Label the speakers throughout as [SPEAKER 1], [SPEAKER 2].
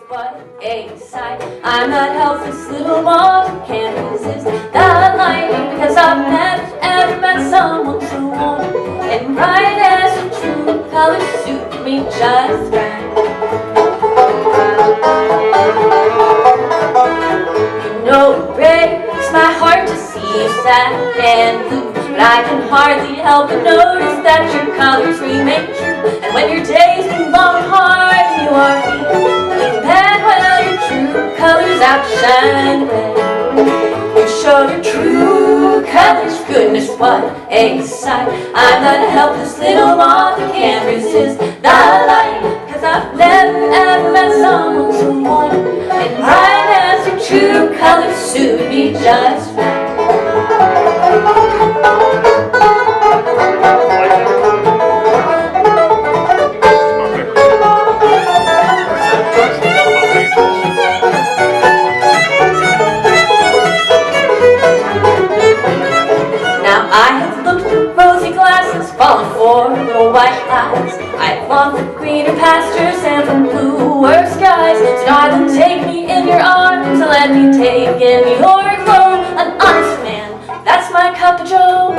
[SPEAKER 1] what a sight. I'm that helpless little moth who can't resist the light, because I've never ever met someone so warm and bright as your true colors suit me just right. You know it breaks my heart to see you sad and blue, but I can hardly help but notice that your colors remain true. And when your days move on hard, you are feeling bad, well, your true colors outshine red. You show your true colors, goodness, what a sight. I'm that helpless little moth who can't resist the light, because I've never ever met someone so warm and bright as your true colors suit me just right. Now I have looked through rosy glasses, fallen for little white eyes. I long for greener pastures and for bluer skies. So darling, take me in your arms and let me take in your glow. An honest man, that's my cup of joe.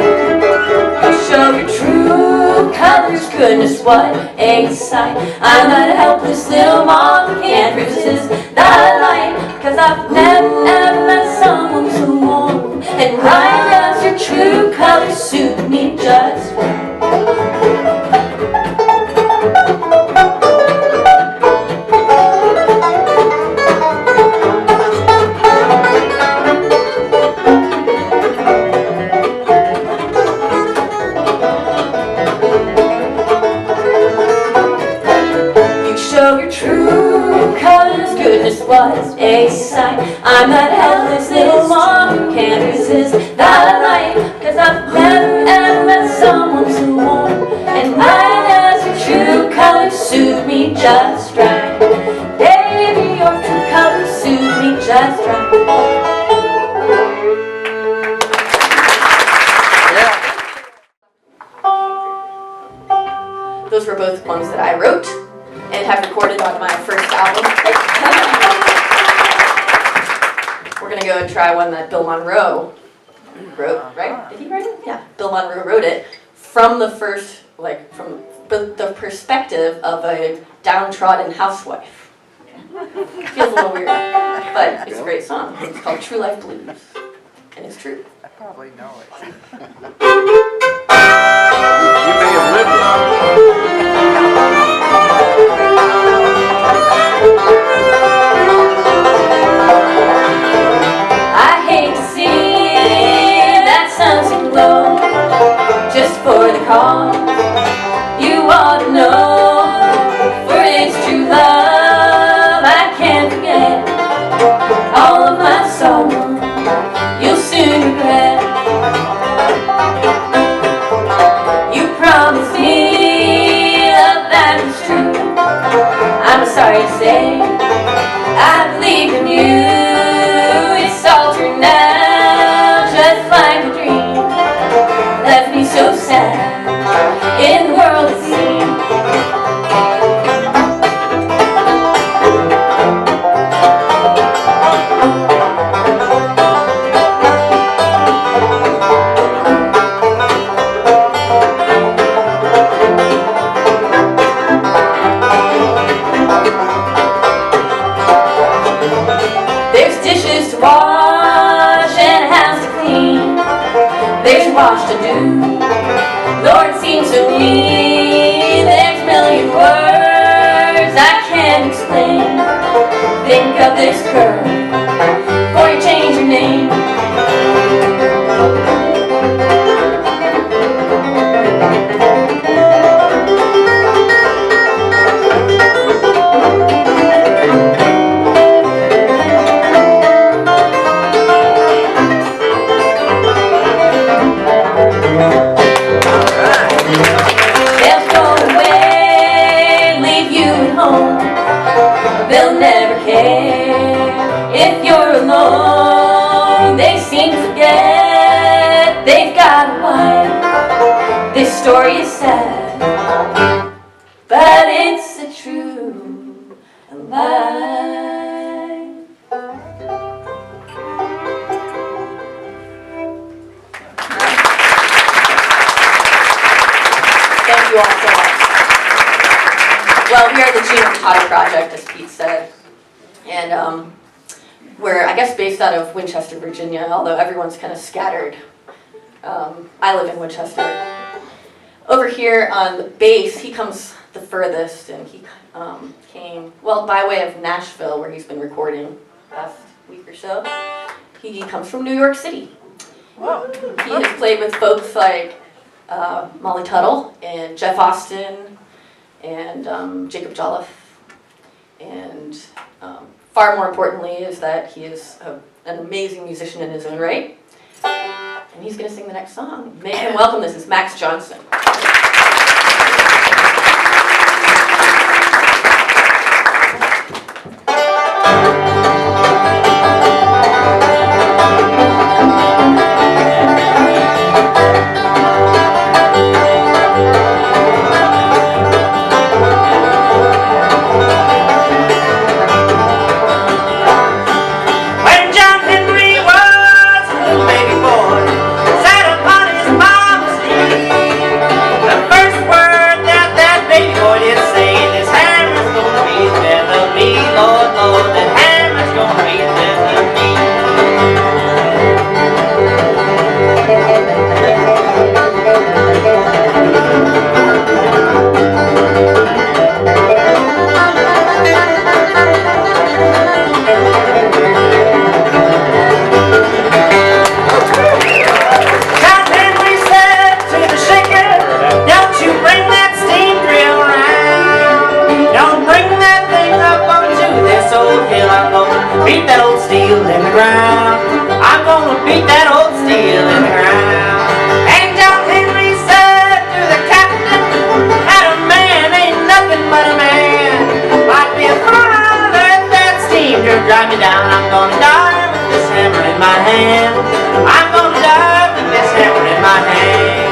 [SPEAKER 1] You show your true colors, goodness, what a sight. I'm that helpless little moth who can't resist the light, because I've never ever met someone so warm and bright as your true colors suit me just right. Was a sight. I'm that helpless little moth who can't resist the light, because I've never ever met someone so warm and bright as your true colors suit me just right. Baby, your true colors suit me just right. Yeah. Those were both ones that I wrote and have recorded on my first album. We're going to go and try one that Bill Monroe wrote, right? Did he write it? Yeah. Bill Monroe wrote it from the first, from the perspective of a downtrodden housewife. Feels a little weird, but it's a great song. It's called True Life Blues, and it's true.
[SPEAKER 2] I probably know it.
[SPEAKER 3] You may have lived it.
[SPEAKER 1] I hate to see that sunset glow just for the cause you ought to know, for it's true love I can't forget. All of my sorrow you'll soon regret. You promised me love that was true. I'm sorry to say I believe in you. It's altered now, just like a dream. Left me so sad in the world it seemed. Wash to do. Lord, it seems to me there's a million words I can't explain. Think of this girl before you change your name. They'll never care if you're alone. They seem to forget they've got a wife. This story is sad, but it's a true life. Furtado project, as Pete said. And we're, I guess, based out of Winchester, Virginia, although everyone's kind of scattered. I live in Winchester. Over here on the bass, he comes the furthest, and he came, well, by way of Nashville, where he's been recording last week or so. He comes from New York City.
[SPEAKER 2] Wow.
[SPEAKER 1] He has played with folks like Molly Tuttle and Jeff Austin and Jacob Jolliffe. And far more importantly is that he is an amazing musician in his own right. And he's going to sing the next song. Make him welcome. This is Max Johnson.
[SPEAKER 4] Beat that old steel in the ground. I'm gonna beat that old steel in the ground. And John Henry said to the captain, that a man ain't nothing but a man. Might be a father if that steam to drive me down. I'm gonna die with this hammer in my hand. I'm gonna die with this hammer in my hand.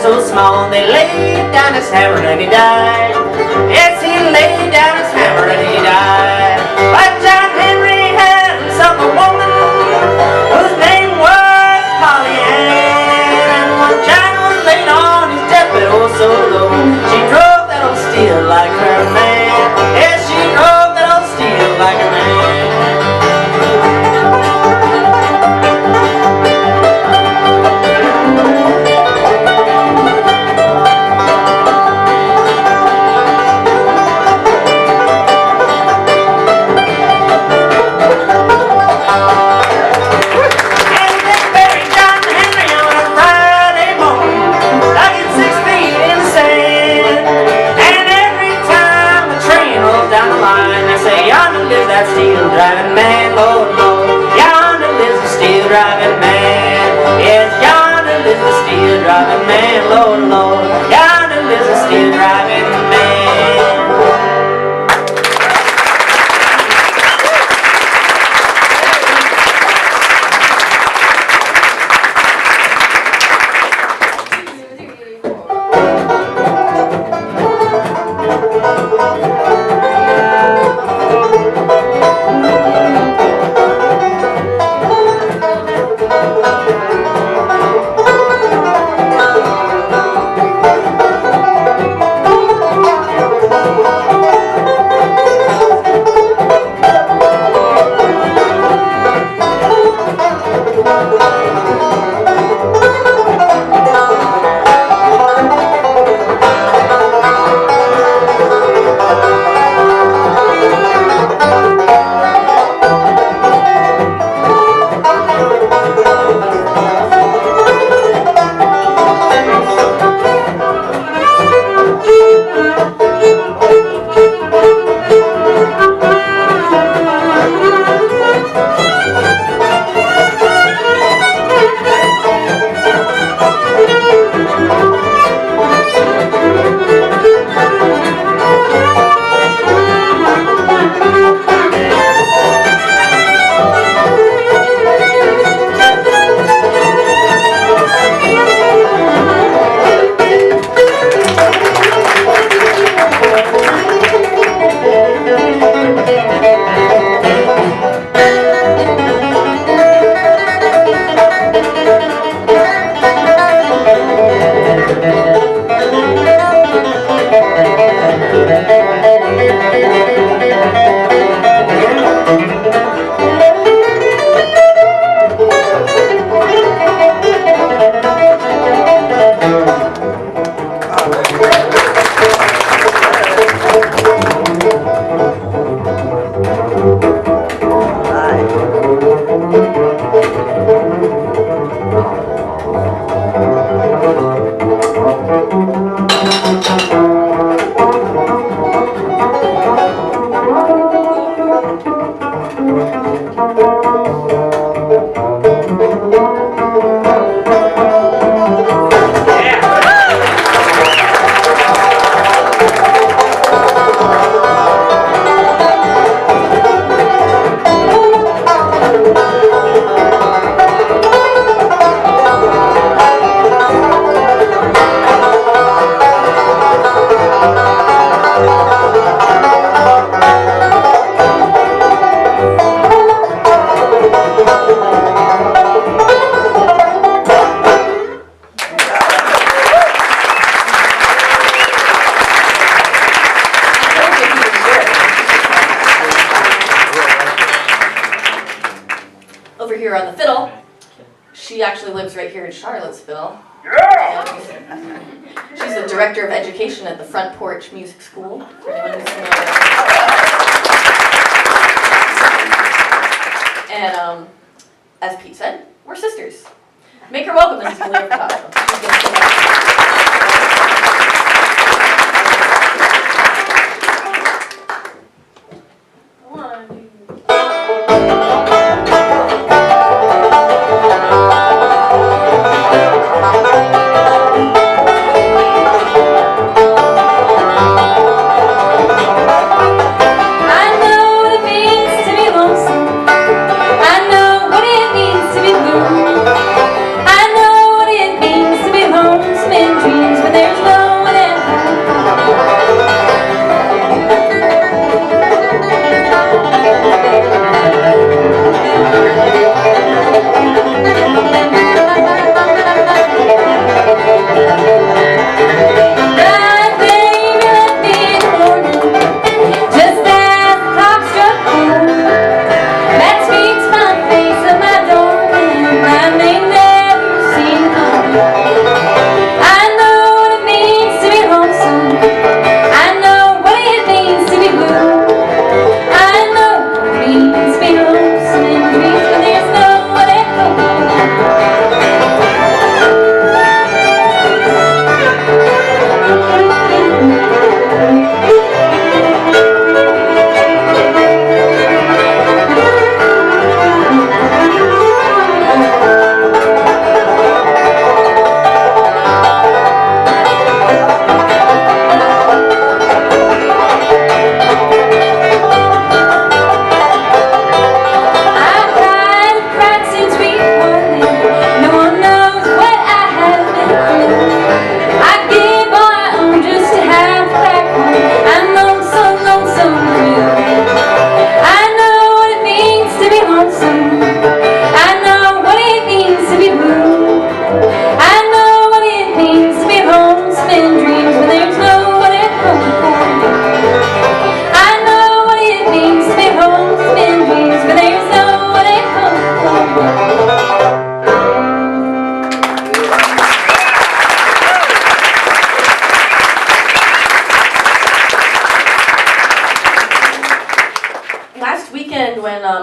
[SPEAKER 4] So small, they laid down his hammer and he died. Yes, he laid down his hammer and he died. But John Henry had himself a woman whose name was Polly Ann. And when John was laid on his deathbed, oh so low, she drove that old steel like her man. Yes, she drove that old steel like her man. Driving man, Lord, Lord, yonder lives a steel driving man. Yes, yonder lives a steel driving man, Lord, Lord, yonder lives a steel driving man.
[SPEAKER 1] here on the fiddle. She actually lives right here in Charlottesville.
[SPEAKER 3] Yeah!
[SPEAKER 1] She's the director of education at the Front Porch Music School, for anyone who's familiar. And as Pete said, we're sisters. Make her welcome, Mrs. Gina Furtado. She's gonna sing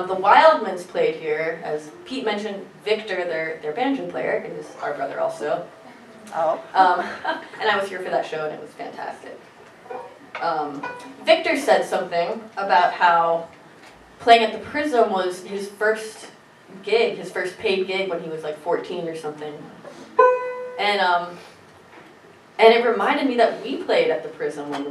[SPEAKER 1] the Wildmans played here, as Pete mentioned, Victor, their banjo player, is our brother also.
[SPEAKER 2] Oh.
[SPEAKER 1] And I was here for that show, and it was fantastic. Victor said something about how playing at the Prism was his first gig, his first paid gig when he was like 14 or something. And it reminded me that we played at the Prism when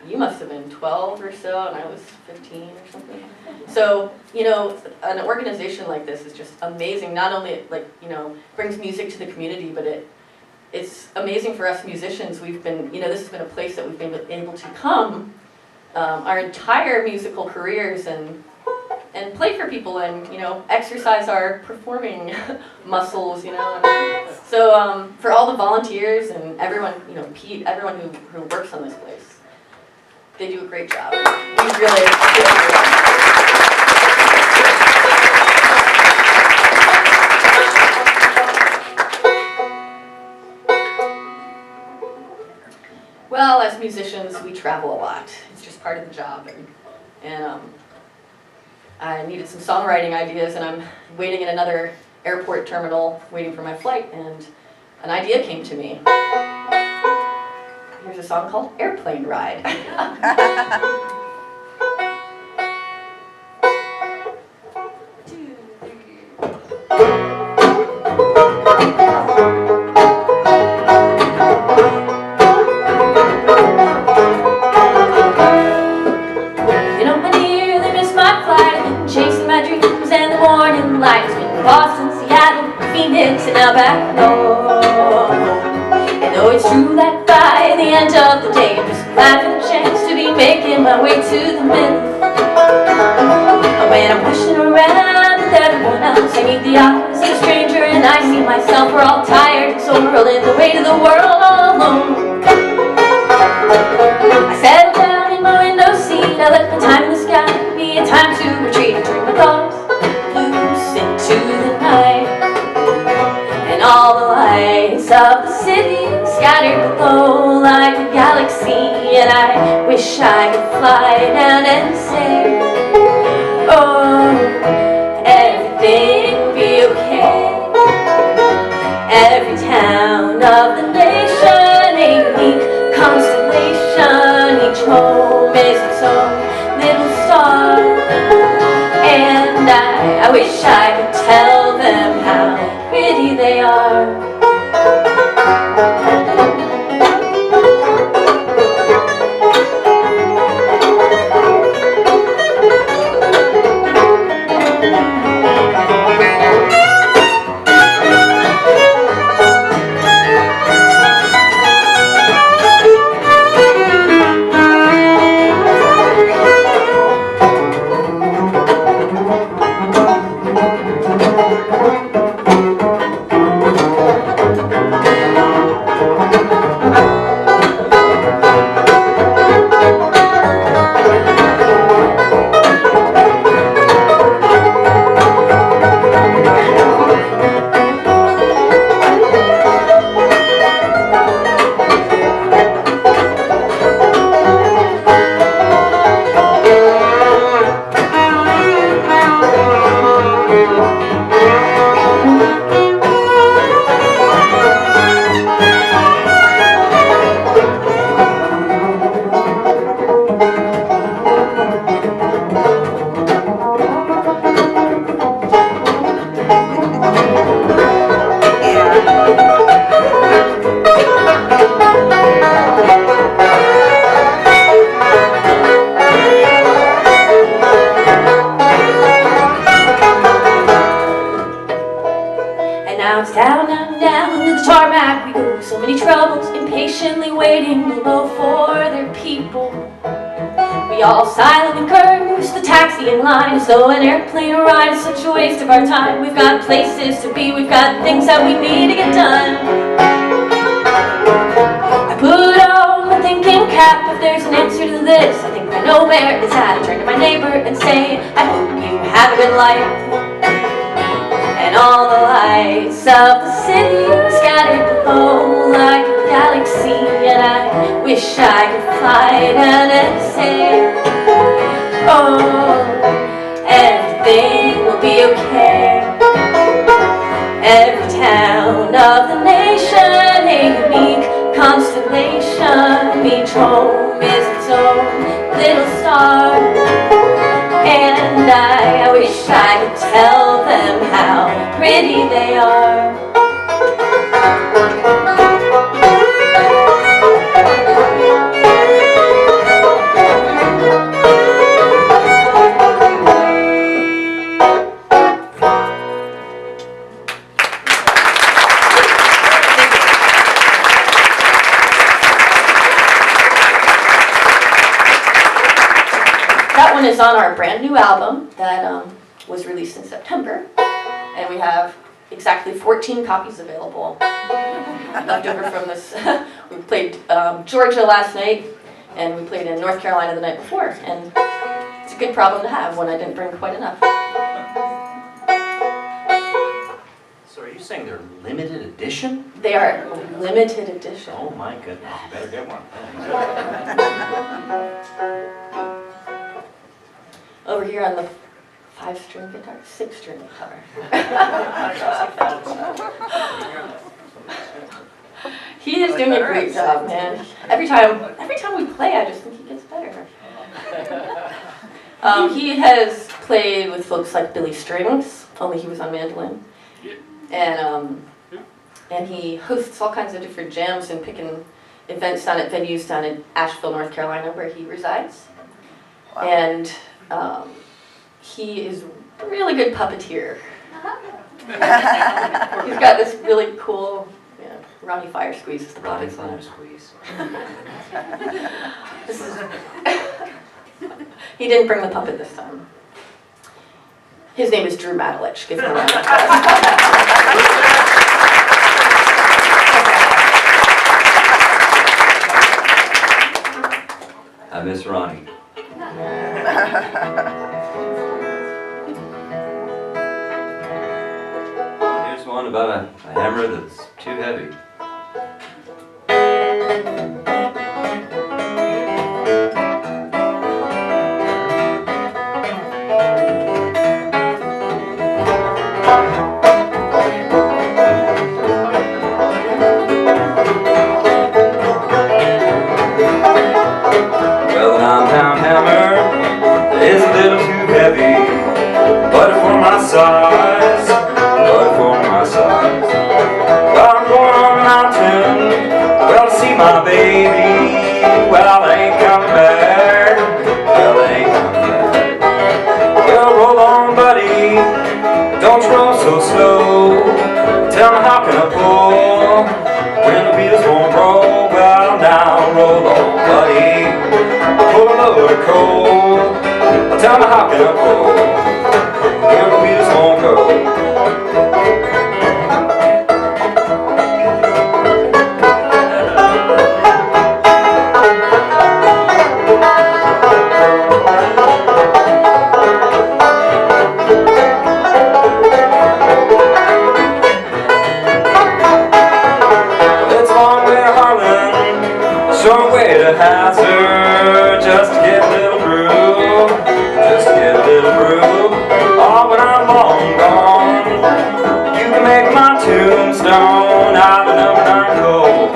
[SPEAKER 1] you must have been 12 or so, and I was 15 or something. So, you know, an organization like this is just amazing. Not only it, like, you know, brings music to the community, but it's amazing for us musicians. We've been, you know, this has been a place that we've been able to come our entire musical careers and play for people and, you know, exercise our performing muscles, you know. And so for all the volunteers and everyone, you know, Pete, everyone who works on this place, they do a great job. We really appreciate it. Well, as musicians, we travel a lot. It's just part of the job, and I needed some songwriting ideas, and I'm waiting in another airport terminal, waiting for my flight, and an idea came to me. Here's a song called Airplane Ride. Boston, Seattle, Phoenix, and now back home. And though it's true that by the end of the day I'm just glad for the chance to be making my way to the middle. And when I'm pushing around with everyone else, I meet the eyes of a stranger and I see myself. We're all tired, so we're rolling the weight of the world all alone. I settle down in my window seat, I let my time in the sky be a time to retreat and turn my thoughts loose into the of the city scattered below like a galaxy, and I wish I could fly down and say, oh, everything will be okay. Every town of the nation, a unique constellation, each home is its own little star. And I wish I could tell them how pretty they are. Down to the tarmac we go, so many troubles, impatiently waiting below for their people. We all silently curse the taxi in line, as though an airplane ride is such a waste of our time. We've got places to be, we've got things that we need to get done. I put on my thinking cap, if there's an answer to this, I think I know where it's at. I turn to my neighbor and say, I hope you have a good life. And all the lights of the city scattered below like a galaxy, and I wish I could fly down and say, oh, everything will be okay. Every town of the nation, a unique constellation, each home is its own little star. And I wish I could tell them how pretty they are. That one is on our brand new album that was released in September, and we have exactly 14 copies available left over from this. We played Georgia last night, and we played in North Carolina the night before, and it's a good problem to have when I didn't bring quite enough.
[SPEAKER 2] So are you saying they're limited edition?
[SPEAKER 1] They are limited edition.
[SPEAKER 2] Oh my goodness, you better get one.
[SPEAKER 1] Over here on the 5-string guitar, 6-string guitar. He is doing a great job, man. Every time we play, I just think he gets better. He has played with folks like Billy Strings, only he was on mandolin, and he hosts all kinds of different jams and picking events down at venues down in Asheville, North Carolina, where he resides. Wow. And he is a really good puppeteer. He's got this really cool, Ronnie Fire Squeeze is the
[SPEAKER 2] Ronnie
[SPEAKER 1] puppet.
[SPEAKER 2] Fire Squeeze.
[SPEAKER 1] He didn't bring the puppet this time. His name is Drew Matalich. Give him a round of applause.
[SPEAKER 5] I miss Ronnie. Here's one about a hammer that's too heavy. Well, the 9-pound hammer is a little too heavy, but for my size, Well, I'm going on the mountain, well, to see my baby. Well, I ain't coming back, Well, roll on, buddy, don't you roll so slow. Tell me, how can I pull when the wheels won't roll? Well, now roll on, buddy, pull a load of coal. Tell me, how can I pull when the wheels won't go? Short way to Hazard, just to get a little brew, Oh, when I'm long gone, you can make my tombstone out of number 9 coal,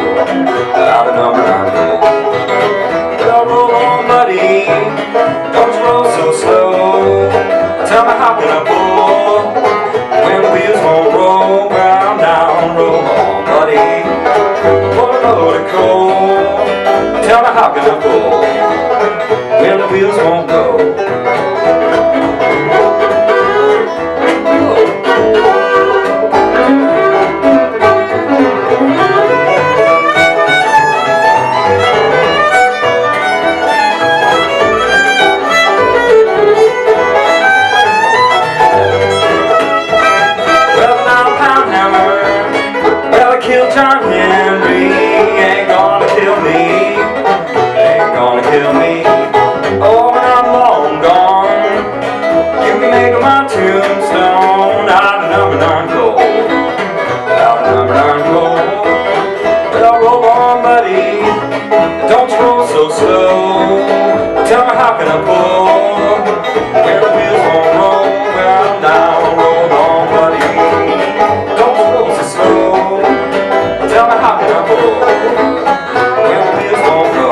[SPEAKER 5] Well, roll on, buddy, don't you roll so slow. Tell me, how can I pull when the wheels won't roll? Well, now roll on, buddy, pull a load of coal. Tell me, how can I pull when the wheels won't go? Well, the 9-pound hammer, well, it killed John Henry, ain't gonna kill me. Oh, when I'm long gone, you can make my tombstone out of number 9 coal, Well, roll on, buddy, don't you roll so slow. Tell me, how can I pull when the wheels won't roll? Well, now roll on, buddy, don't you roll so slow. Tell me, how can I pull when the wheels won't go?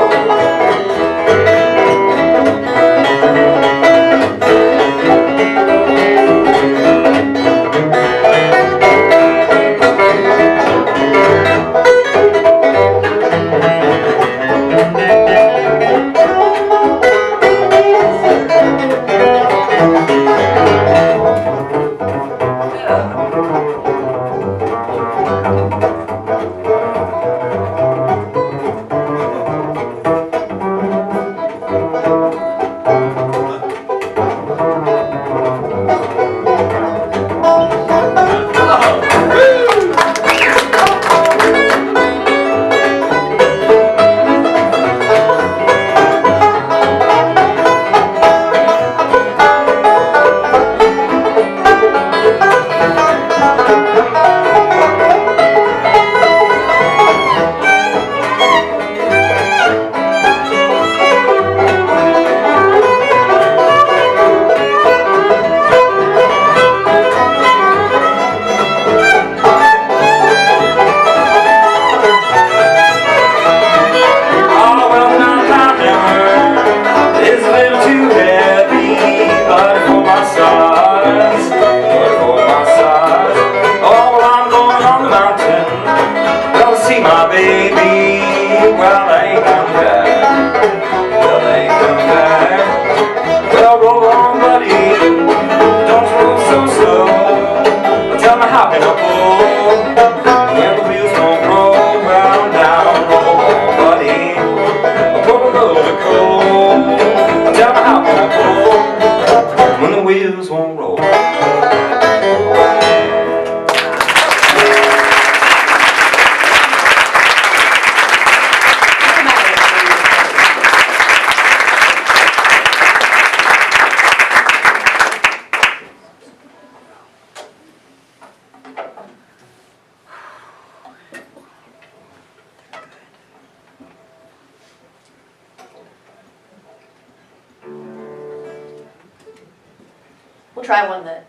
[SPEAKER 1] We'll try one that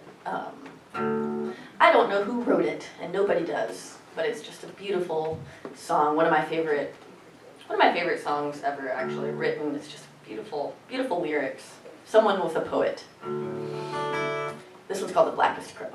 [SPEAKER 1] I don't know who wrote it, and nobody does, but it's just a beautiful song. One of my favorite songs ever actually written. It's just beautiful, beautiful lyrics. Someone was a poet. This one's called The Blackest Crow.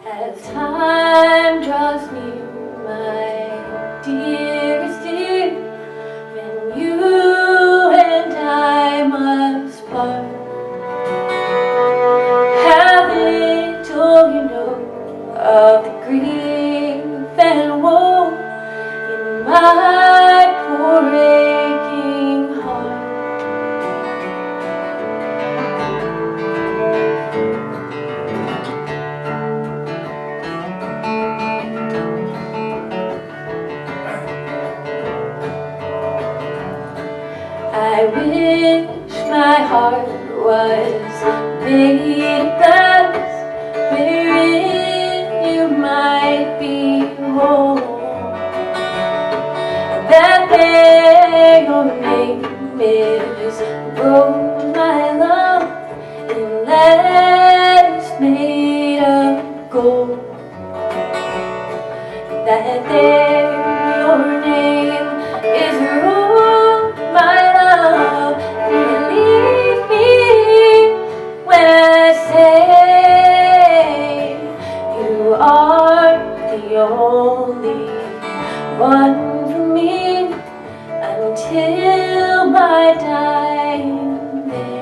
[SPEAKER 1] As time draws near, my dearest dear, when you and I must part, how little you know of the grief and woe in my poor aching heart. I wish my heart was made of glass, wherein you might behold, that there your name is wrote, my love, in letters made of gold, that there your name is wrote, my love. Believe me when I say you are the only one for me until my dying day.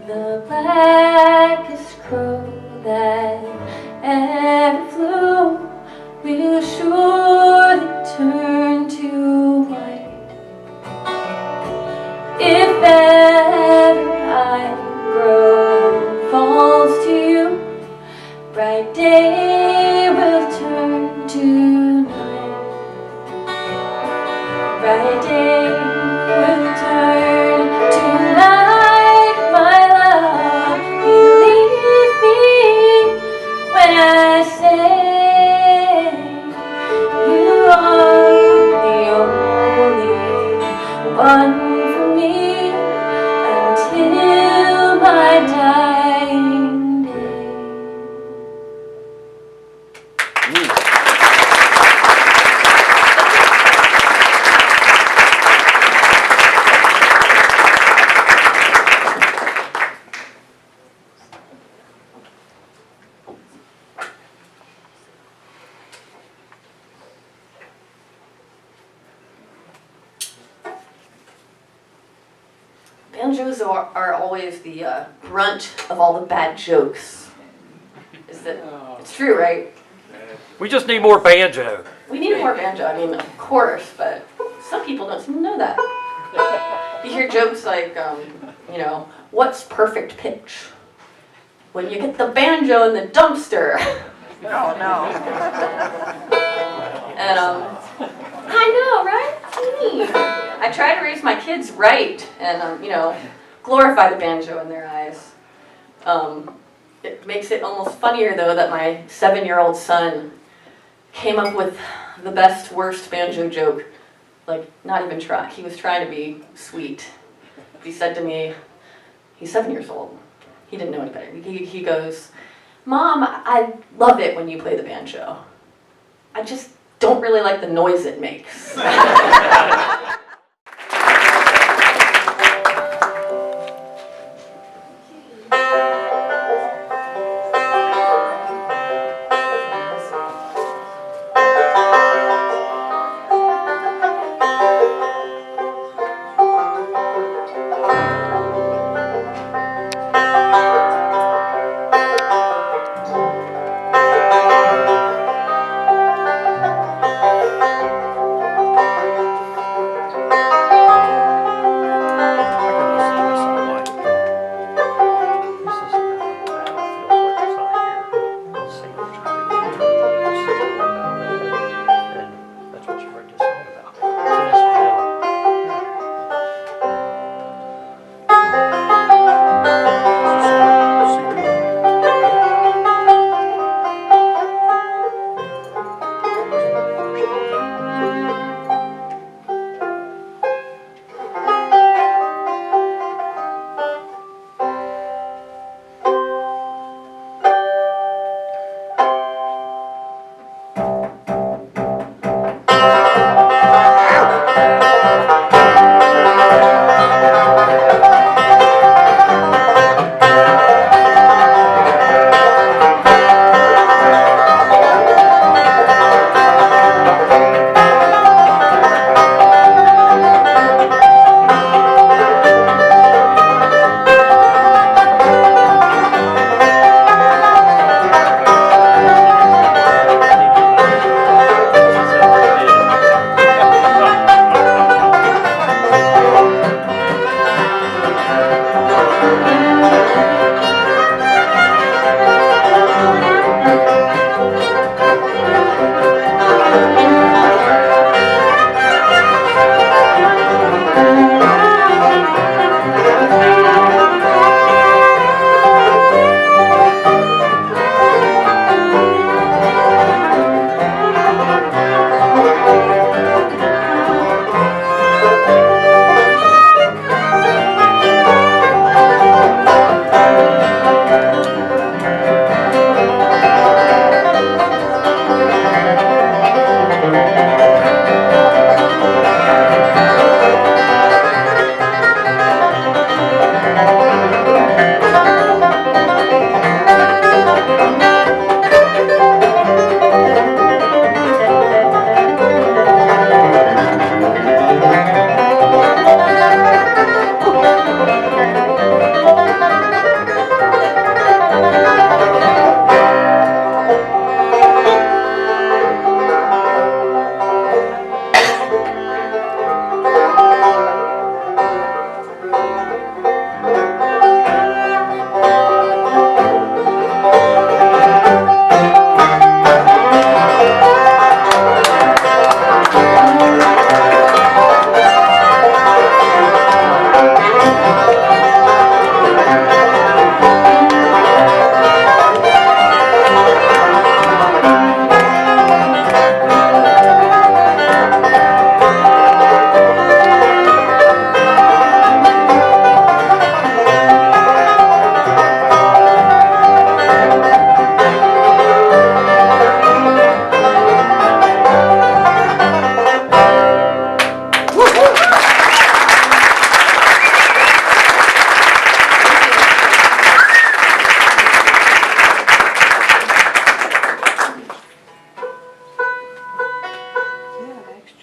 [SPEAKER 1] The blackest crow that ever flew will surely turn to white if ever I grow false to you. Bright day will turn to night. Bright day will turn to night. When I say you are the only one for me until my dying day. Banjos are always the brunt of all the bad jokes. Is that it's true, right?
[SPEAKER 6] We just need more banjo.
[SPEAKER 1] We need more banjo. I mean, of course, but some people don't seem to know that. You hear jokes like, you know, what's perfect pitch? When you get the banjo in the dumpster.
[SPEAKER 7] Oh, no.
[SPEAKER 1] And I know, right? I try to raise my kids right, and you know, glorify the banjo in their eyes. It makes it almost funnier though that my 7-year-old son came up with the best, worst banjo joke. Like, not even try. He was trying to be sweet. He said to me, He's 7 years old. He didn't know any better. He goes, Mom, I love it when you play the banjo. I just don't really like the noise it makes.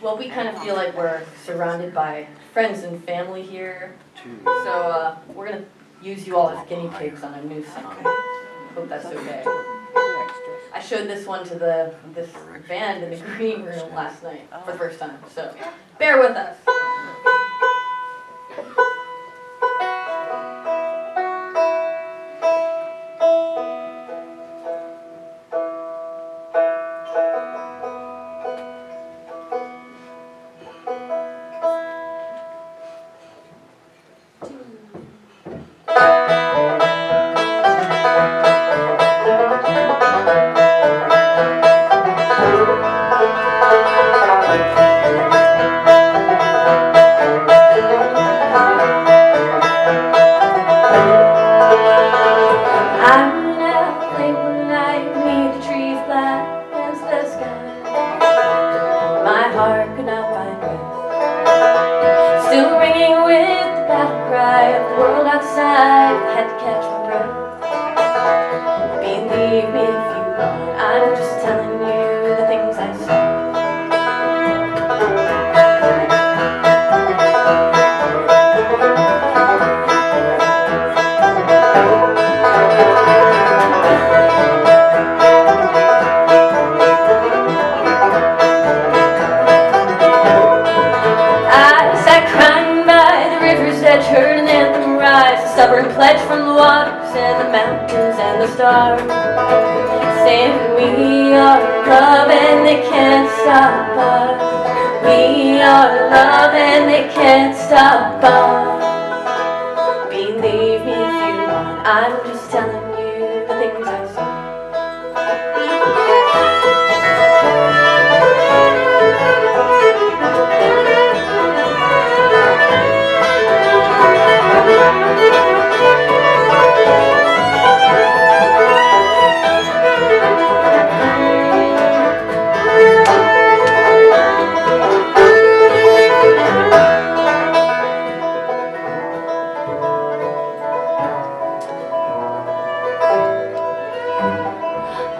[SPEAKER 1] Well, we kind of feel like we're surrounded by friends and family here, so we're going to use you all as guinea pigs on a new song. Hope that's okay. I showed this one to this band in the green room last night for the first time, so bear with us. star, saying we are love and they can't stop us. We are love and they can't stop us. Believe me if you want, I'm just telling you the things I saw.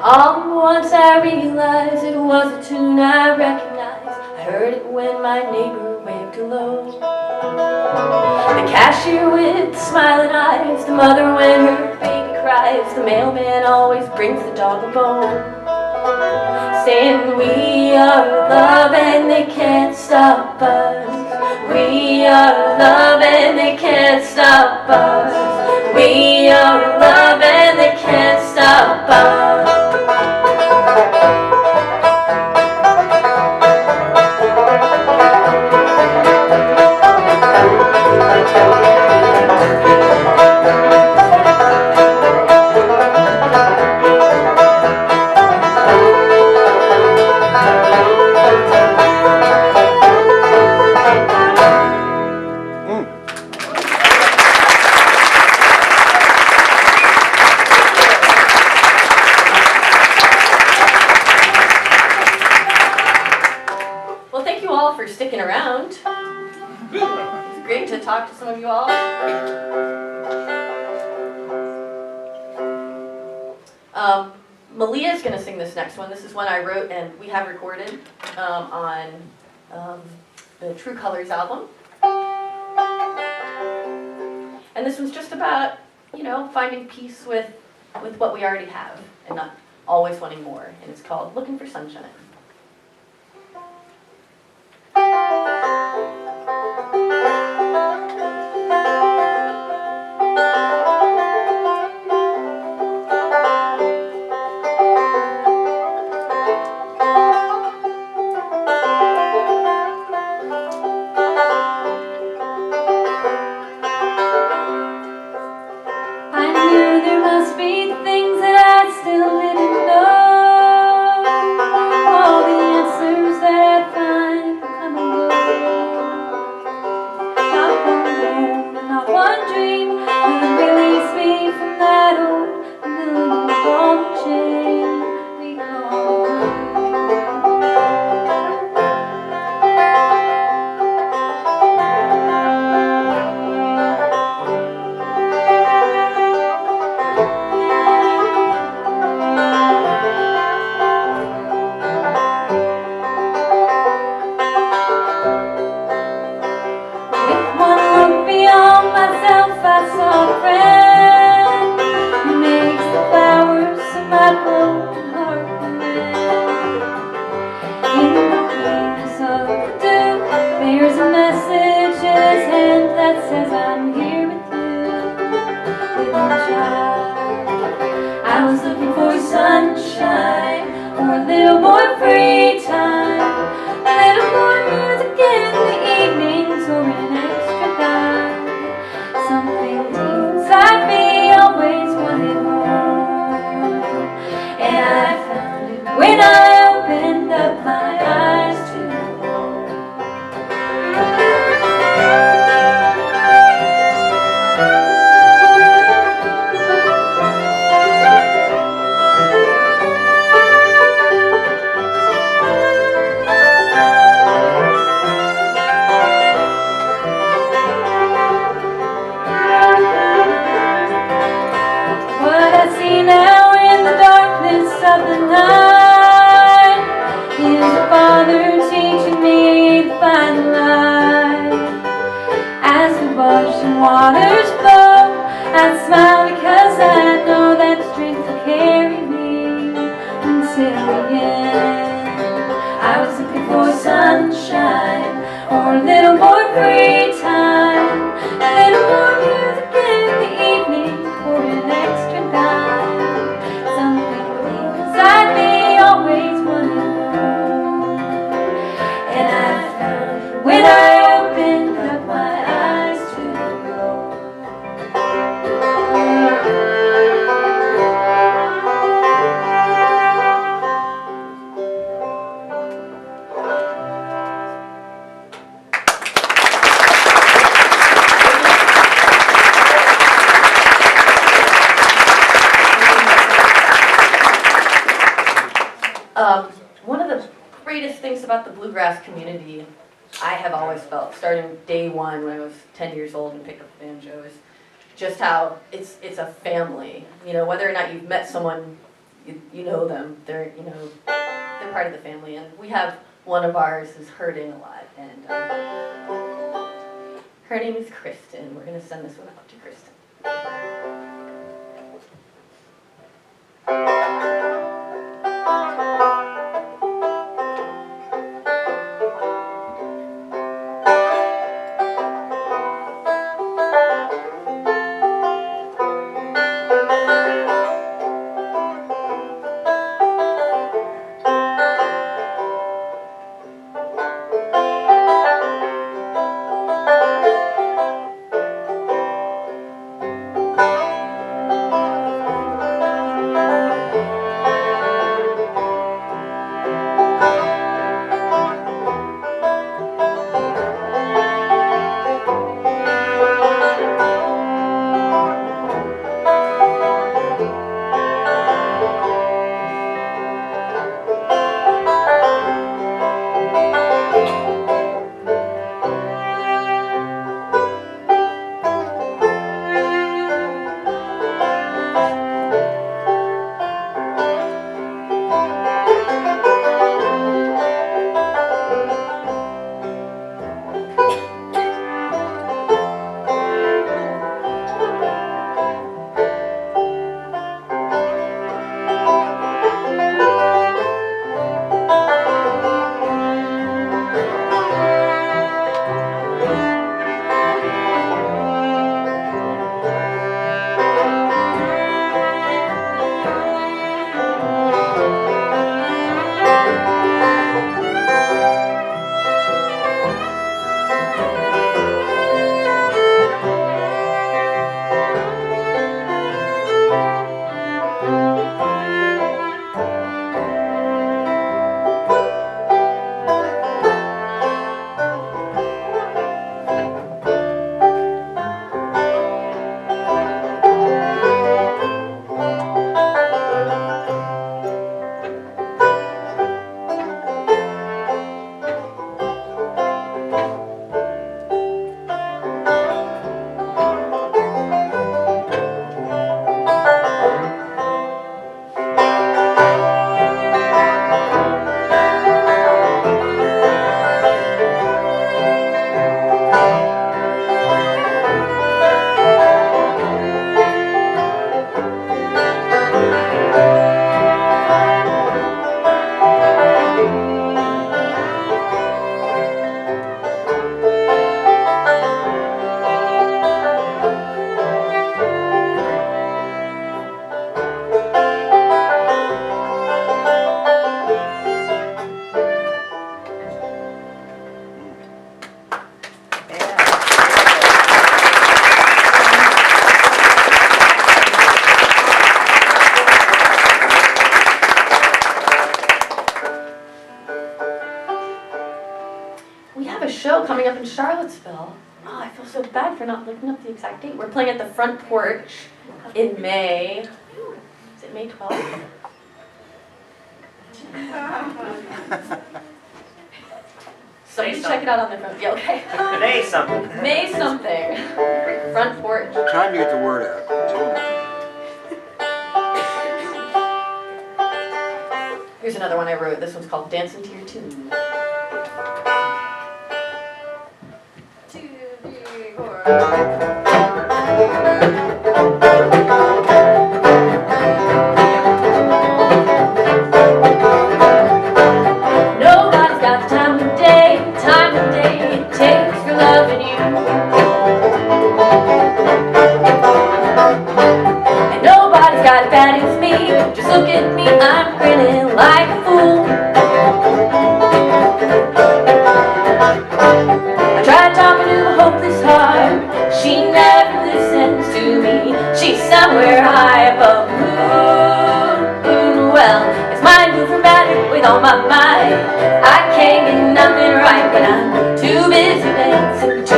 [SPEAKER 1] All once I realized it was a tune I recognized. I heard it when my neighbor waved hello. The cashier with the smiling eyes, the mother when her baby cries, the mailman always brings the dog a bone, saying we are love and they can't stop us. We are love and they can't stop us. We are love and they can't stop us. For sticking around. It's great to talk to some of you all. Malia is going to sing this next one. This is one I wrote and we have recorded on the True Colors album. And this one's just about, you know, finding peace with what we already have and not always wanting more. And it's called Looking for Sunshine. One of the greatest things about the bluegrass community, I have always felt, starting day one when I was 10 years old and picked up the banjo, is just how it's a family. You know, whether or not you've met someone, you know them, they're part of the family. And we have one of ours who's hurting a lot, and her name is Kristen. We're going to send this one out to Kristen. Coming up in Charlottesville. Oh, I feel so bad for not looking up the exact date. We're playing at the Front Porch in May. Is it May 12th? Somebody check it out on their phone. Yeah, okay.
[SPEAKER 4] May something.
[SPEAKER 1] May something. Front Porch.
[SPEAKER 3] Trying to get the word out.
[SPEAKER 1] Here's another one I wrote. This one's called Dancing to Your Tune. 2, 3, 4. Nobody's got the time of day it takes for loving you. And nobody's got it bad as me. Just look at me, I'm grinning like a fool. I tried talking to a hopeless heart. She never listens to me. She's somewhere high above the moon. Well, it's mind moving better with all my might. I can't get nothing right when I'm too busy dancing to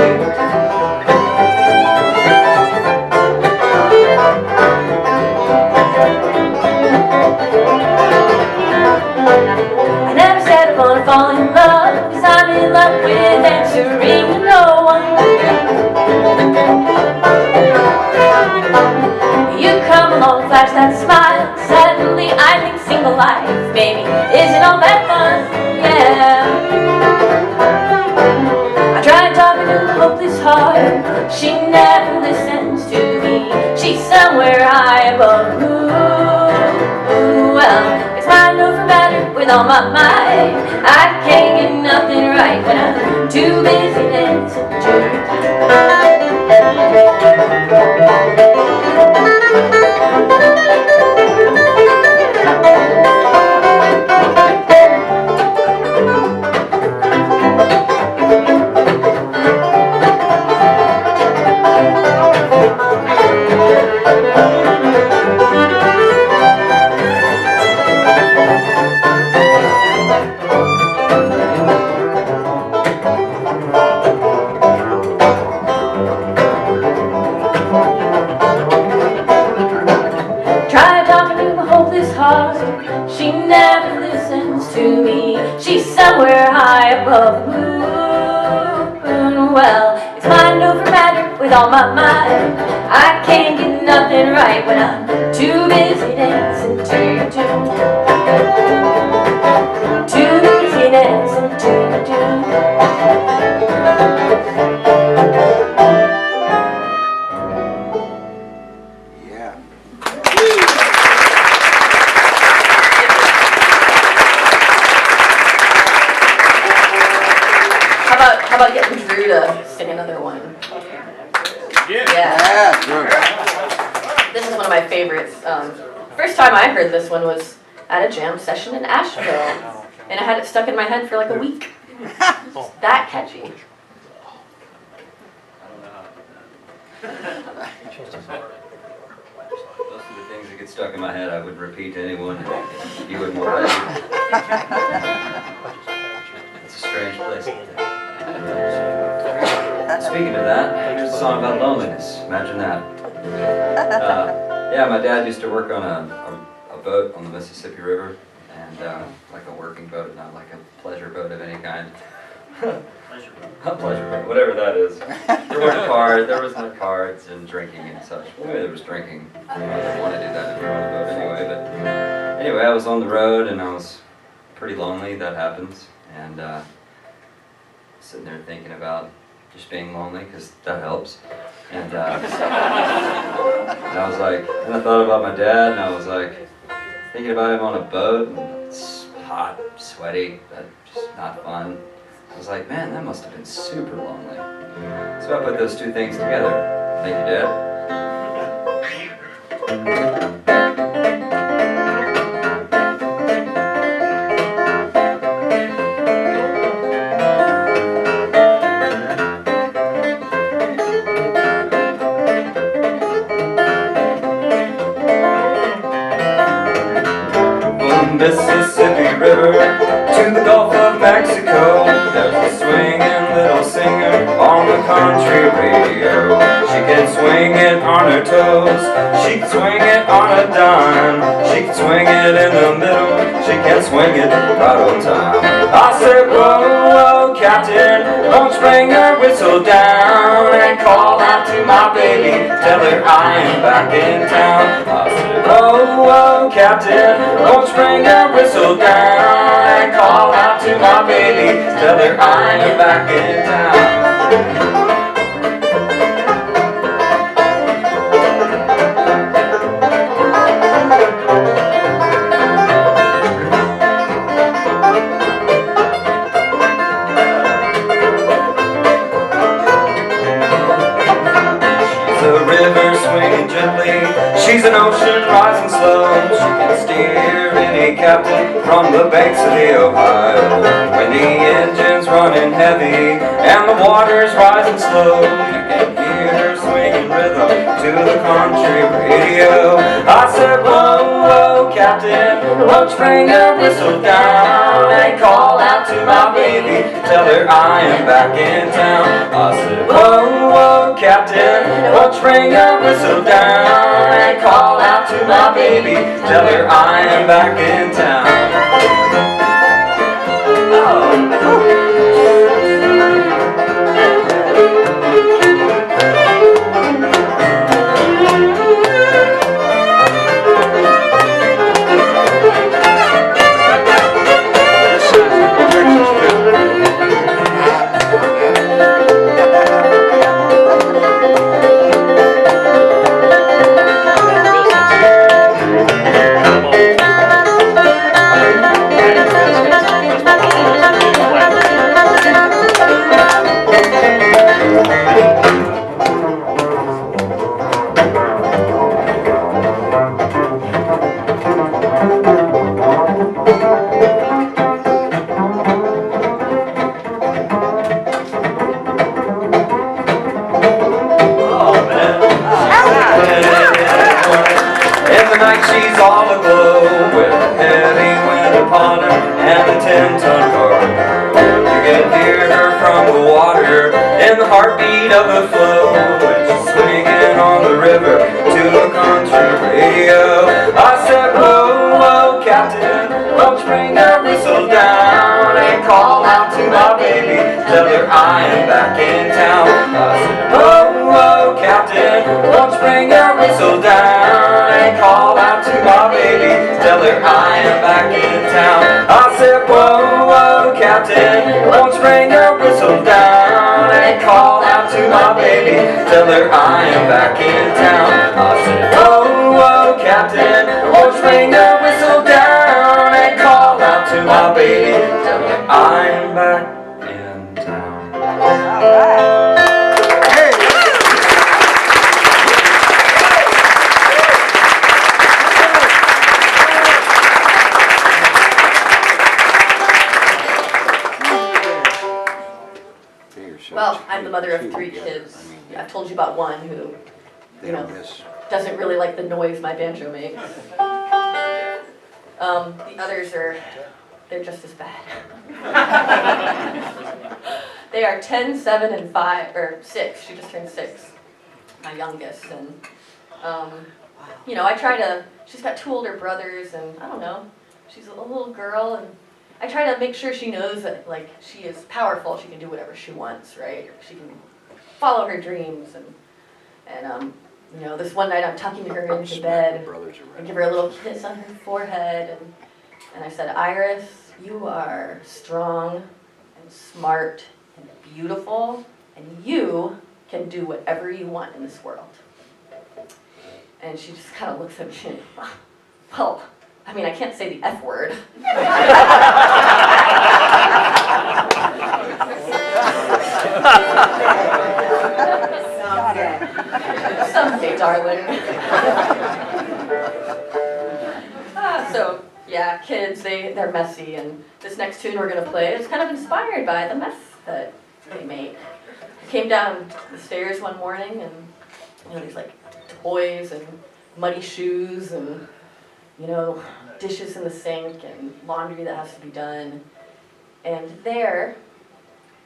[SPEAKER 1] single life, baby, isn't all that fun, yeah. I tried talking to a hopeless heart, she never listens to me. She's somewhere high above. Ooh, well, it's mind over matter with all my might. I can't get nothing right when I'm too busy dancing to she never listens to me. She's somewhere high above. Ooh, well, it's mind over matter with all my might. I can't get nothing right when I'm too busy dancing to your tune. Too busy dancing to your tune. How about getting Drew to sing another one? Yeah. This is one of my favorites. First time I heard this one was at a jam session in Asheville, and I had it stuck in my head for like a week. It's that catchy.
[SPEAKER 2] Those are the things that get stuck in my head. I would repeat to anyone. You wouldn't want that. It's a strange place. Speaking of that, here's a song about loneliness. Imagine that. Yeah, my dad used to work on a boat on the Mississippi River, and like a working boat, not like a pleasure boat of any kind. A pleasure boat, whatever that is. There weren't cards, there was no cards and drinking and such. Maybe there was drinking. I didn't want to do that if you're on a boat anyway, but anyway, I was on the road and I was pretty lonely. That happens, and sitting there thinking about just being lonely, because that helps. And I was like, and I thought about my dad, and I was like, thinking about him on a boat, and it's hot, sweaty, that's just not fun. I was like, man, that must have been super lonely. So I put those two things together. Thank you, Dad. Mississippi River to the Gulf of Mexico. There's a swinging little singer on the country radio. She can swing it on her toes, she can swing it on a dime, she can swing it in the middle, she can swing it right on time. I said, whoa, whoa, Captain, don't bring her whistle down and call out to my baby, tell her I am back in town. I said, whoa, whoa, Captain, don't bring her whistle down and call out to my baby, tell her I am back in town. She's an ocean rising slow. She can steer any captain from the banks of the Ohio. When the engine's running heavy and the water's rising slow, you can hear her swinging rhythm to the country radio. I said, whoa, whoa, Captain, won't you bring her whistle down and call out to my baby, tell her I am back in town. I said, whoa, whoa, Captain, won't you bring her whistle down and call out to my baby, tell her I am back in town. Captain, won't you bring your whistle down and call out to my baby, tell her I am back in town. I said, whoa, whoa, Captain, won't you bring your whistle down and call out to my baby, tell her I am back in town. I said, whoa, whoa, Captain, won't you bring your whistle down and call out to my baby, tell her I am back in town. I said, whoa, whoa, Captain, won't you bring your whistle down and call out to my baby, tell her I am back in town.
[SPEAKER 1] Well, I'm the mother of 3 kids. I've told you about one who, you know, doesn't really like the noise my banjo makes. The others they're just as bad. They are 10, 7, and 5, or 6. She just turned 6, my youngest. And, you know, she's got 2 older brothers, and I don't know, she's a little girl, and I try to make sure she knows that, like, she is powerful. She can do whatever she wants, right? She can follow her dreams, and you know, this one night I'm tucking her into bed. I give her a little kiss on her forehead, and I said, Iris, you are strong and smart and beautiful, and you can do whatever you want in this world. And she just kind of looks at me, well, I mean, I can't say the F word. Someday, darling. So, yeah, kids, they're messy, and this next tune we're going to play is kind of inspired by the mess that they make. I came down the stairs one morning, and, you know, these, like, toys and muddy shoes and, you know, dishes in the sink and laundry that has to be done. And there,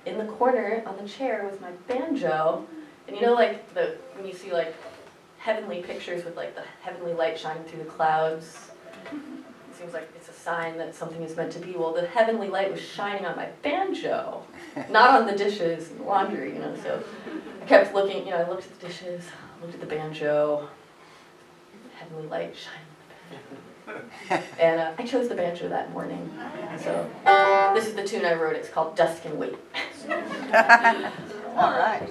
[SPEAKER 1] in the corner on the chair was my banjo. And you know, like, when you see, like, heavenly pictures with, like, the heavenly light shining through the clouds, it seems like it's a sign that something is meant to be. Well, the heavenly light was shining on my banjo, not on the dishes and laundry, you know. So I kept looking, you know, I looked at the dishes, looked at the banjo, heavenly light shining. And I chose the banjo that morning. So this is the tune I wrote. It's called Dusk and Wait.
[SPEAKER 7] All right.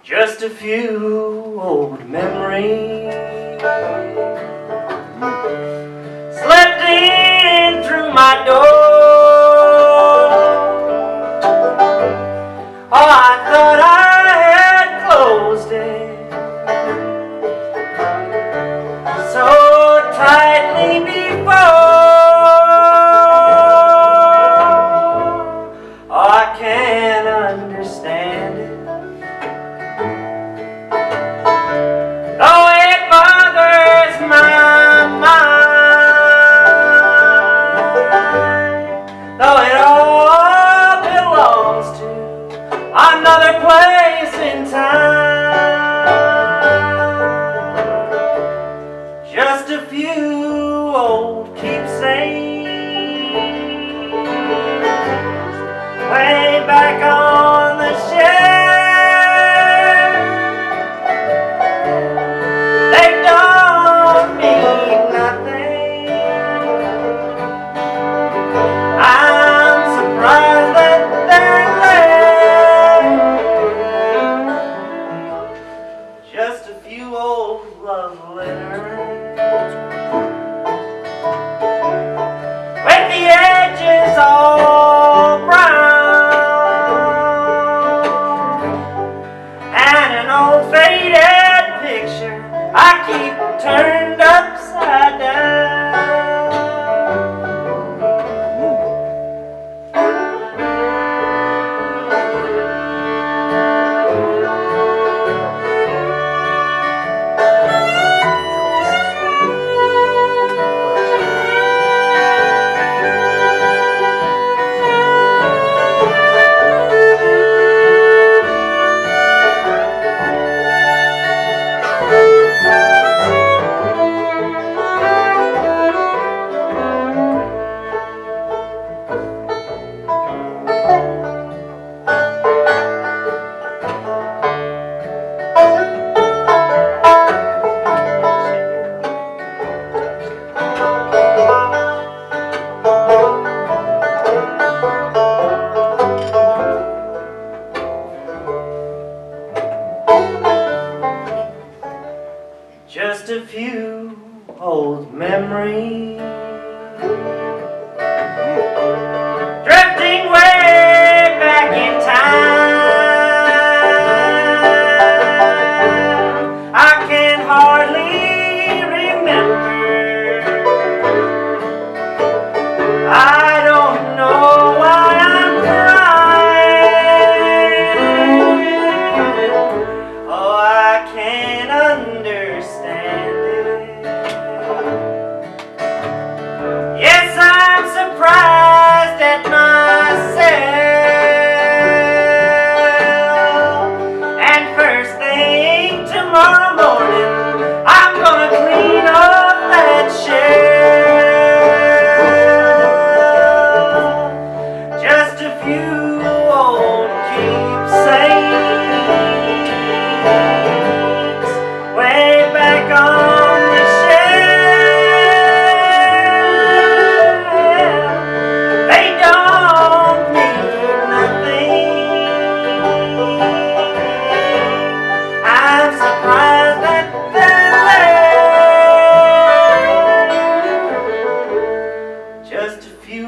[SPEAKER 4] Just a few old memories slept in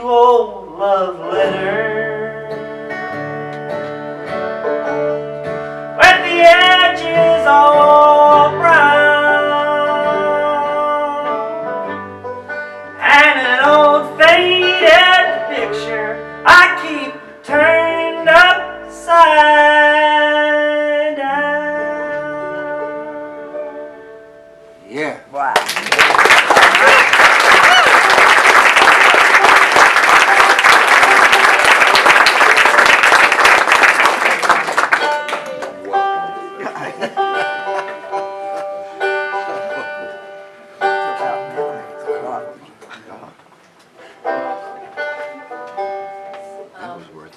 [SPEAKER 4] old love letter with the edges all brown and an old faded picture I keep turned upside down.
[SPEAKER 3] Yeah.
[SPEAKER 4] Wow.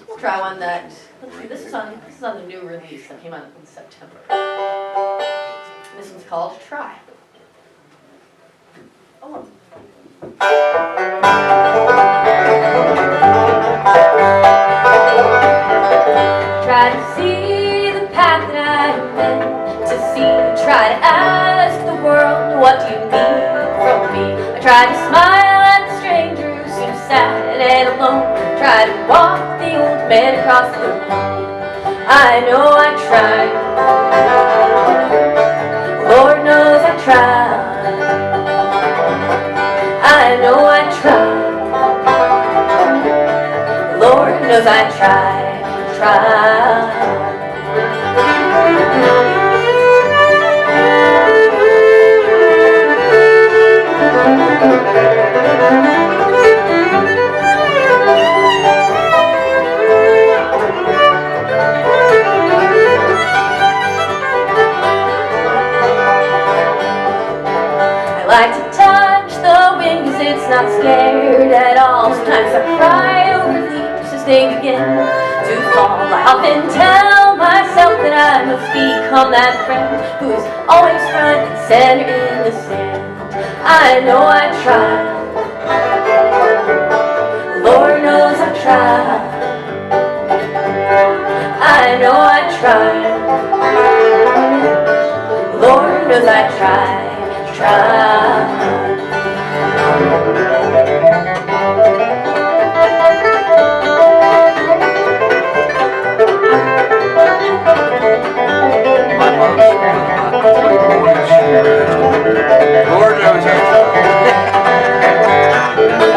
[SPEAKER 1] We'll try one that, let's see, this is on the new release that came out in September. This one's called Try. Oh. Try to see the path that I am meant to see. Try to ask the world, what do you need from me? I try to smile at the stranger who seems sad and alone. Try to walk the old man across the room. I know I tried. Lord knows I tried. I know I tried. Lord knows I tried. I like to touch the wind 'cause it's not scared at all. Sometimes I cry over leaves as they begin to fall. I often tell myself that I must become that friend who is always front and center in the sand. I know I tried. Lord knows I tried. I know I tried. Lord knows I tried.
[SPEAKER 3] Lord knows it.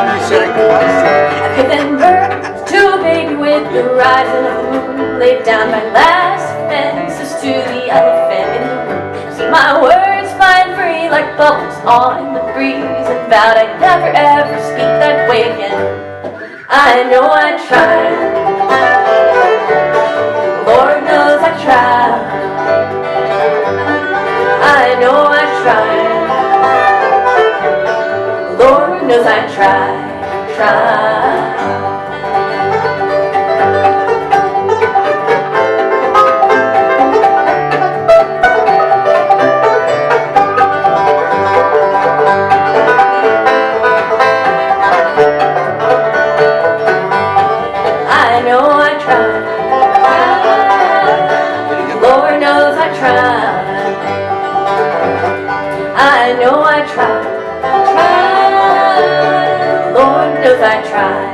[SPEAKER 3] You said it twice.
[SPEAKER 1] I've given birth to a baby with the rising of the moon. Laid down my last fences to the elephant in the room. See my words flying free like bubbles on the breeze, and vowed I'd never ever speak that way again. I know I tried. Lord knows I tried. I know I tried. Lord knows I tried. I know I tried. Lord knows I tried.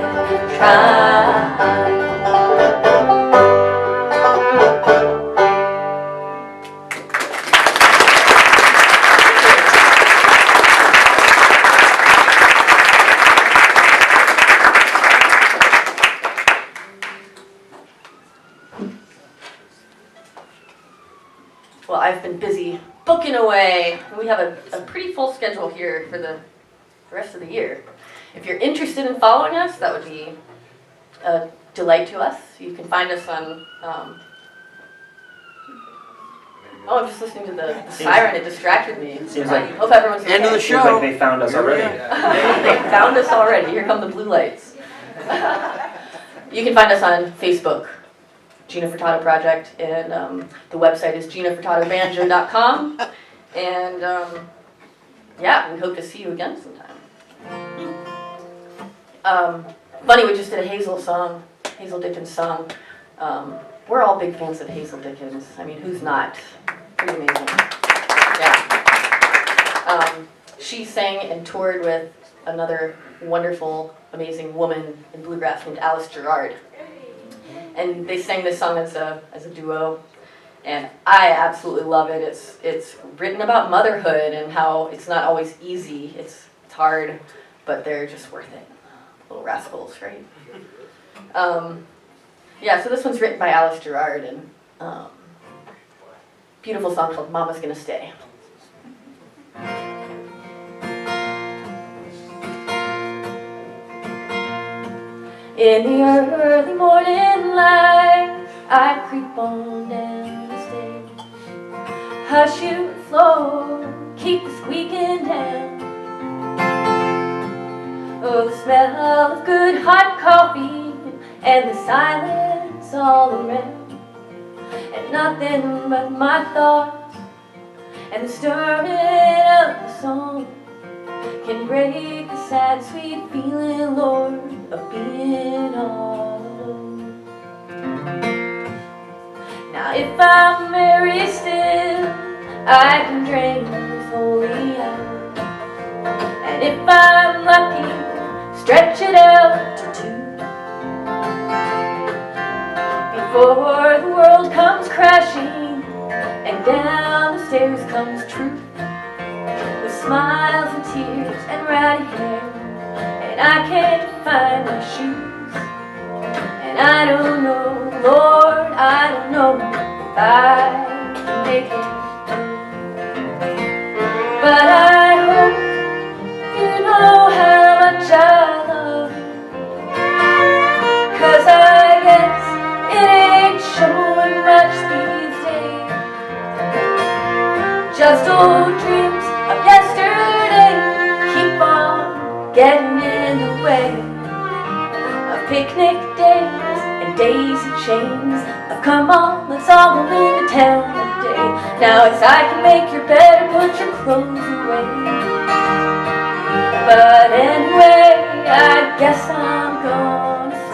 [SPEAKER 1] Well, I've been busy booking away. We have a pretty full schedule here for the rest of the year. If you're interested in following us, that would be a delight to us. You can find us on... I'm just listening to the siren. It distracted me.
[SPEAKER 4] Seems like
[SPEAKER 1] hope everyone's okay.
[SPEAKER 3] End of the
[SPEAKER 4] Seems
[SPEAKER 3] show.
[SPEAKER 4] like they found us already.
[SPEAKER 1] They found us already. Here come the blue lights. You can find us on Facebook, Gina Furtado Project, and the website is ginafurtadobanjo.com. And yeah, we hope to see you again sometime. Funny, we just did a Hazel Dickens song. We're all big fans of Hazel Dickens. I mean, who's not? Pretty amazing. Yeah. She sang and toured with another wonderful, amazing woman in bluegrass named Alice Gerard. And they sang this song as a duo, and I absolutely love it. It's written about motherhood and how it's not always easy. It's hard, but they're just worth it. Little rascals, right? Yeah, so this one's written by Alice Gerard, and beautiful song called Mama's Gonna Stay. In the early morning light, I creep on down the stairs. Hush you floor, keep the squeaking down. Oh, the smell of good hot coffee and the silence all around, and nothing but my thoughts and the stirring of the song can break the sad, sweet feeling, Lord, of being all alone. Now if I'm very still, I can drain this holy hour, and if I'm lucky, stretch it out to 2. Before the world comes crashing and down the stairs comes truth, with smiles and tears and ratty hair, and I can't find my shoes, and I don't know, Lord, I don't know if I can make it. But I hope you know how much I love you, 'cause I guess it ain't showing much these days. Just old dreams of yesterday keep on getting in the way of picnic days and daisy chains of come on, let's all go into town today. Now it's I can make your bed or put your clothes away. But anyway, I guess I'm gonna stay.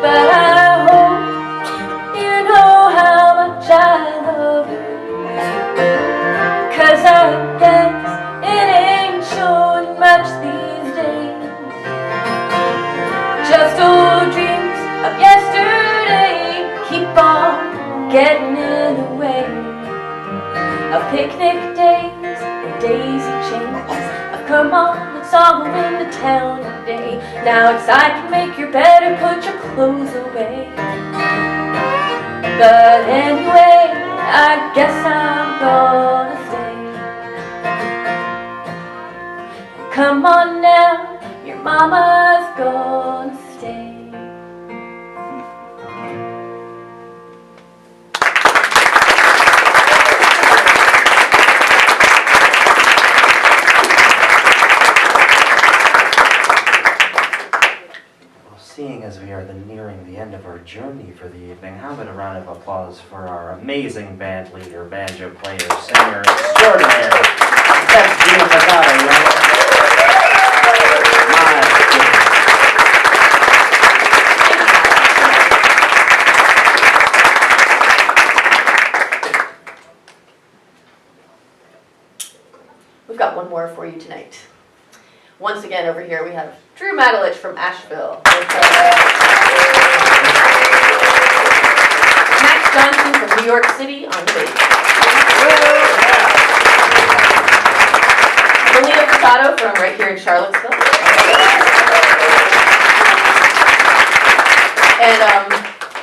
[SPEAKER 1] But I hope you know how much I love you, 'cause I guess it ain't showing much these days. Just old dreams of yesterday keep on getting in the way of picnic days and daisy chains of come on, let's all go into town today. Now it's I can make your bed or put your clothes away. But anyway, I guess I'm gonna stay. Come on now, your mama's gonna stay.
[SPEAKER 4] Seeing as we are nearing the end of our journey for the evening, how about a round of applause for our amazing band leader, banjo player, singer extraordinaire. That's Gina Furtado, y'all. My goodness.
[SPEAKER 1] We've got one more for you tonight. Once again, over here we have Drew Matalich from Asheville. Max Johnson from New York City on bass. Furtado from right here in Charlottesville. And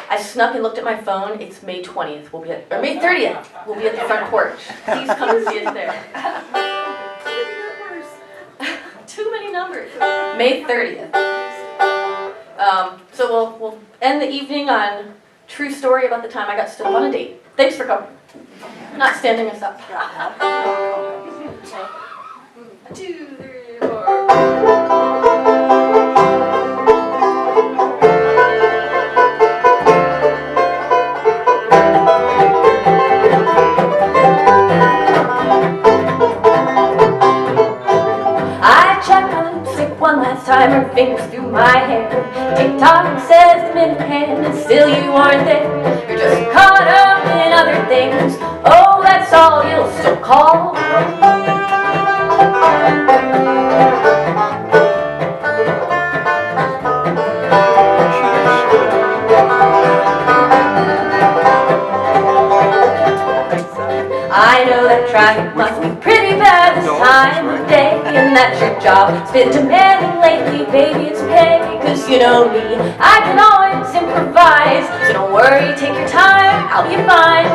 [SPEAKER 1] I snuck and looked at my phone. It's May 20th. Or May 30th. We'll be at the front porch. Please come and see us there. Too many numbers. May 30th. So we'll end the evening on true story about the time I got stood up on a date. Thanks for coming. Not standing us up. 2, 3, 4. I checked my lipstick one last time, her fingers through my hair. TikTok says the minute hand, and still you aren't there. You're just caught up in other things. Oh, that's all you'll still call. I know that traffic must be pretty bad this time of day, and that's your job. It's been demanding lately, baby, it's okay. Cause you know me, I can always improvise. So don't worry, take your time, I'll be fine.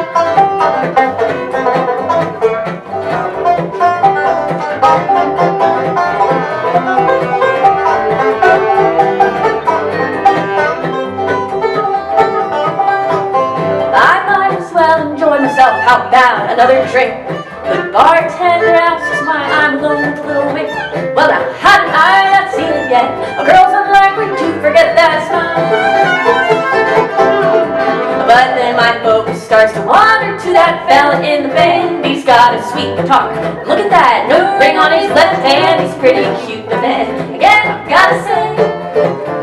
[SPEAKER 1] I might as well enjoy myself. How about another drink? The bartender asks why I'm alone with a little wink. Well, now, hadn't I not seen it yet? A girl's unlikely to forget that smile. But then my focus starts to wander to that fella in the band. He's got a sweet guitar. Look at that, no ring on his left hand. He's pretty cute, but then again, I've gotta say,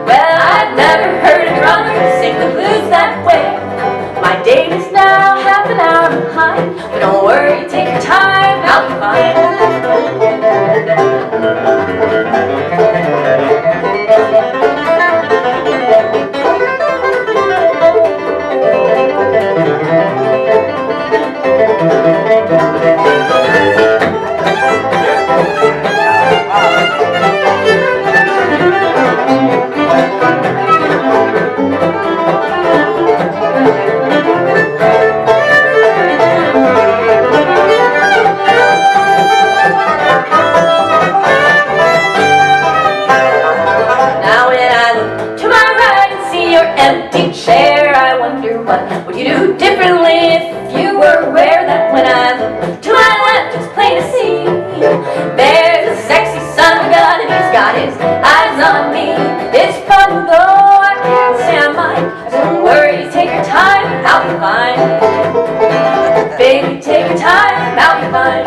[SPEAKER 1] well, I've never heard a drummer sing the blues that way. My date is now half an hour behind, but don't worry, take your time, I'll be fine. Now when I look to my right and see your empty chair, I wonder what would you do differently if you were aware that when I look to my left, it's plain to see there's a sexy son of a gun and he's got his eyes on me. It's fun though I can't say I mind. Don't worry, take your time, I'll be fine. Baby, take your time, I'll be fine.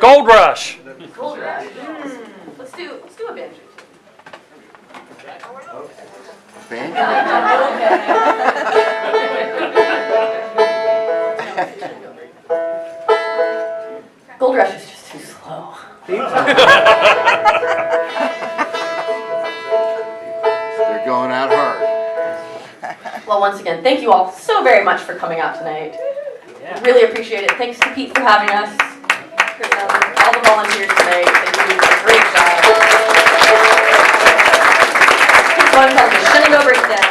[SPEAKER 6] Gold Rush.
[SPEAKER 1] Gold Rush. Let's do a banjo. Gold Rush is just too slow.
[SPEAKER 3] They're going out hard.
[SPEAKER 1] Well, once again, thank you all so very much for coming out tonight. Really appreciate it. Thanks to Pete for having us. All the volunteers tonight. They do a great job. Keep going, shutting over to them.